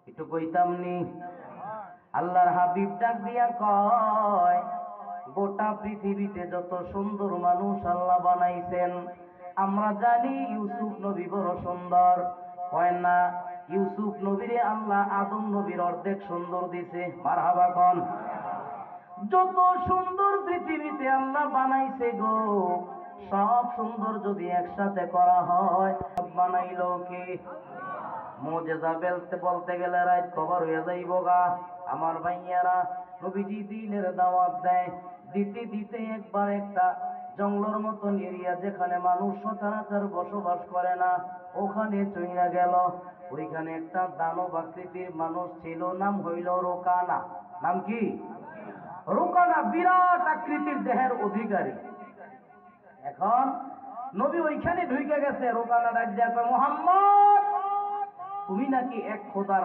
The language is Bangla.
একটু কইতাম নি? আল্লাহর হাবিব ডাক দিয়া কয়, গোটা পৃথিবীতে যত সুন্দর মানুষ আল্লাহ বানাইছেন, আমরা জানি ইউসুফ নবী বড় সুন্দর। কয় না, ইউসুফ নবীরে আল্লাহ আদম নবীর অর্ধেক সুন্দর দিছে। মারহাবা কন। যত সুন্দর পৃথিবীতে আল্লাহ বানাইছে গো, সব সুন্দর যদি একসাথে করা হয়, বানাইলো কে? মুজিজা বলতে বলতে গেলে রাত কবর হয়ে যাইব গা। আমার ভাইয়ারা, নবীজি দিনের দাওয়াত দেয়, দিতে দিতে একবার একটা জঙ্গলের মতন এরিয়া, যেখানে মানুষ সচরাচর বসবাস করে না, ওখানে চইলা গেল। ওইখানে একটা দানব আকৃতির মানুষ ছিল, নাম হইল রোকানা। নাম কি? রোকানা। বিরাট আকৃতির দেহের অধিকারী। এখন নবী ওইখানে ঢুকে গেছে। রোকানা ডাক দিয়া কয়, মুহাম্মদ, তুমি নাকি এক খোদার